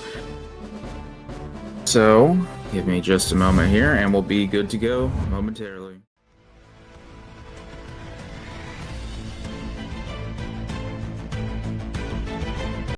Speaker 3: So give me just a moment here, and we'll be good to go momentarily.